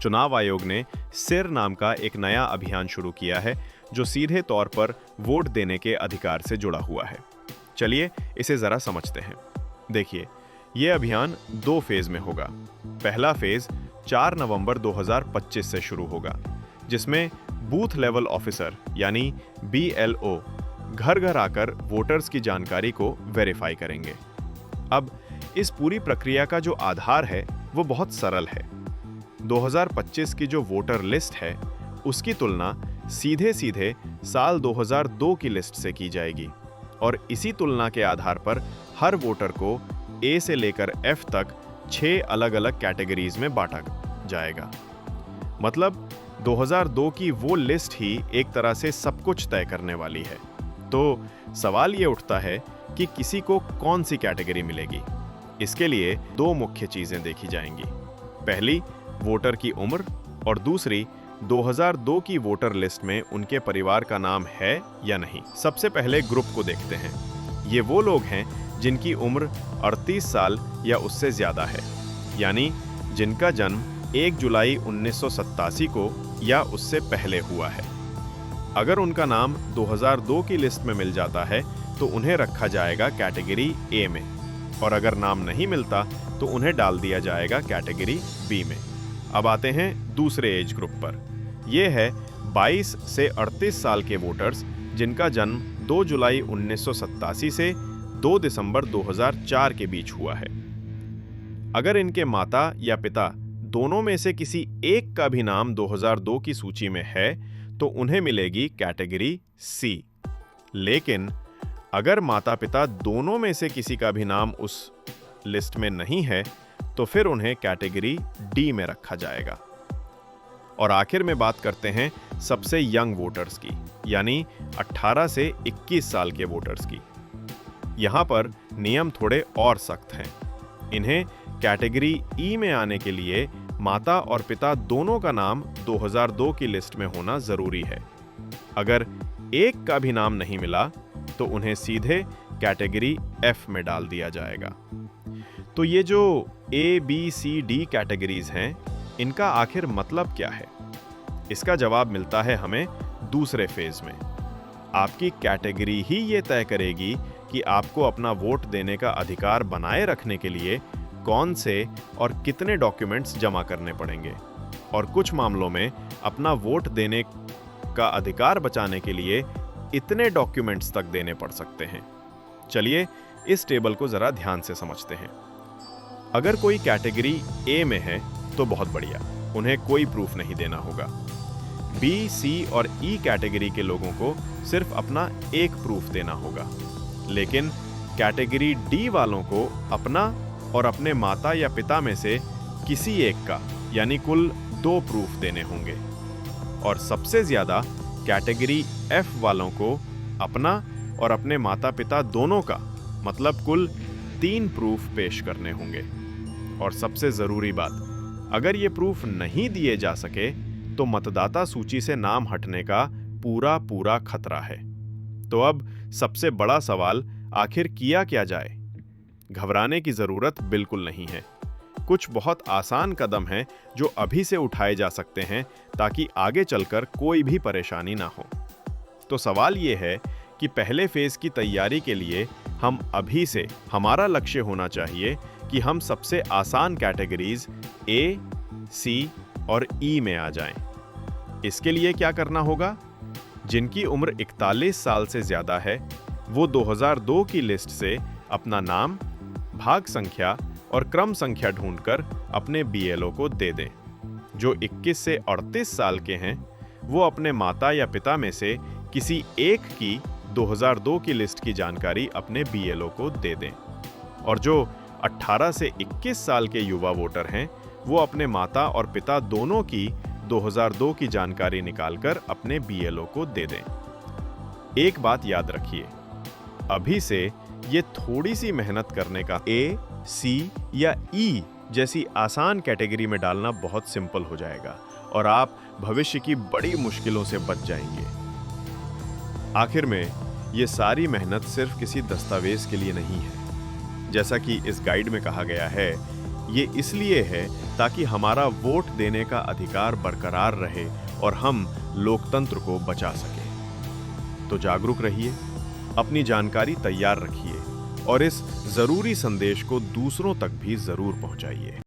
चुनाव आयोग ने सिर नाम का एक नया अभियान शुरू किया है जो सीधे तौर पर वोट देने के अधिकार से जुड़ा हुआ है। चलिए इसे जरा समझते हैं। देखिए, यह अभियान 2 फेज में होगा। पहला फेज 4 नवंबर 2025 से शुरू होगा, जिसमें बूथ लेवल ऑफिसर यानी BLO घर घर आकर वोटर्स की जानकारी को वेरीफाई करेंगे। अब इस पूरी प्रक्रिया का जो आधार है वो बहुत सरल है। 2025 की जो वोटर लिस्ट है उसकी तुलना सीधे सीधे साल 2002 की लिस्ट से की जाएगी और इसी तुलना के आधार पर हर वोटर को A से लेकर F तक 6 अलग-अलग कैटेगरीज में बांटा जाएगा। मतलब 2002 की वो लिस्ट ही एक तरह से सब कुछ तय करने वाली है। तो सवाल ये उठता है कि किसी को कौन सी कैटेगरी मिलेगी। इसके लिए 2 मुख्य चीजें देखी जाएंगी। पहली, वोटर की उम्र और दूसरी 2002 की वोटर लिस्ट में उनके परिवार का नाम है या नहीं। सबसे पहले ग्रुप को देखते हैं। ये वो लोग हैं जिनकी उम्र 38 साल या उससे ज्यादा है, यानी जिनका जन्म 1 जुलाई 1987 को या उससे पहले हुआ है। अगर उनका नाम 2002 की लिस्ट में मिल जाता है तो उन्हें रखा जाएगा कैटेगरी A में, और अगर नाम नहीं मिलता तो उन्हें डाल दिया जाएगा कैटेगरी B में। अब आते हैं दूसरे एज ग्रुप पर। यह है 22 से 38 साल के वोटर्स जिनका जन्म 2 जुलाई 1987 से 2 दिसंबर 2004 के बीच हुआ है। अगर इनके माता या पिता दोनों में से किसी एक का भी नाम 2002 की सूची में है तो उन्हें मिलेगी कैटेगरी C। लेकिन अगर माता पिता दोनों में से किसी का भी नाम उस लिस्ट में नहीं है तो फिर उन्हें कैटेगरी D में रखा जाएगा। और आखिर में बात करते हैं सबसे यंग वोटर्स की, यानी 18 से 21 साल के वोटर्स की। यहां पर नियम थोड़े और सख्त हैं। इन्हें कैटेगरी E में आने के लिए माता और पिता दोनों का नाम 2002 की लिस्ट में होना जरूरी है। अगर एक का भी नाम नहीं मिला तो उन्हें सीधे कैटेगरी F में डाल दिया जाएगा। तो ये जो A, B, C, D categories हैं, इनका आखिर मतलब क्या है? इसका जवाब मिलता है हमें दूसरे फेज में। आपकी कैटेगरी ही ये तय करेगी कि आपको अपना वोट देने का अधिकार बनाए रखने के लिए कौन से और कितने डॉक्यूमेंट्स जमा करने पड़ेंगे, और कुछ मामलों में अपना वोट देने का अधिकार बचाने के लिए इतने डॉक्यूमेंट्स तक देने पड़ सकते हैं। चलिए इस टेबल को जरा ध्यान से समझते हैं। अगर कोई कैटेगरी A में है तो बहुत बढ़िया, उन्हें कोई प्रूफ नहीं देना होगा। B, C और E कैटेगरी के लोगों को सिर्फ अपना एक प्रूफ देना होगा। लेकिन कैटेगरी D वालों को अपना और अपने माता या पिता में से किसी एक का, यानी कुल 2 प्रूफ देने होंगे। और सबसे ज्यादा कैटेगरी F वालों को अपना और अपने माता पिता दोनों का, मतलब कुल 3 प्रूफ पेश करने होंगे। और सबसे जरूरी बात, अगर ये प्रूफ नहीं दिए जा सके तो मतदाता सूची से नाम हटने का पूरा खतरा है। तो अब सबसे बड़ा सवाल, आखिर किया क्या जाए? घबराने की जरूरत बिल्कुल नहीं है। कुछ बहुत आसान कदम हैं जो अभी से उठाए जा सकते हैं ताकि आगे चलकर कोई भी परेशानी ना हो। तो सवाल ये है कि पहले फेज की तैयारी के लिए हम अभी से, हमारा लक्ष्य होना चाहिए कि हम सबसे आसान कैटेगरीज A, C और E में आ जाएं। इसके लिए क्या करना होगा? जिनकी उम्र 41 साल से ज्यादा है वो 2002 की लिस्ट से अपना नाम, भाग संख्या और क्रम संख्या ढूंढकर अपने BLO को दे दें। जो 21 से 38 साल के हैं वो अपने माता या पिता में से किसी एक की 2002 की लिस्ट की जानकारी अपने BLO को दे दें। और जो 18 से 21 साल के युवा वोटर हैं वो अपने माता और पिता दोनों की 2002 की जानकारी निकालकर अपने BLO को दे दें। एक बात याद रखिए, अभी से ये थोड़ी सी मेहनत करने का A, C या E जैसी आसान कैटेगरी में डालना बहुत सिंपल हो जाएगा और आप भविष्य की बड़ी मुश्किलों से बच जाएंगे। आखिर में ये सारी मेहनत सिर्फ किसी दस्तावेज के लिए नहीं है। जैसा कि इस गाइड में कहा गया है ये इसलिए है ताकि हमारा वोट देने का अधिकार बरकरार रहे और हम लोकतंत्र को बचा सकें। तो जागरूक रहिए, अपनी जानकारी तैयार रखिए और इस जरूरी संदेश को दूसरों तक भी जरूर पहुंचाइए।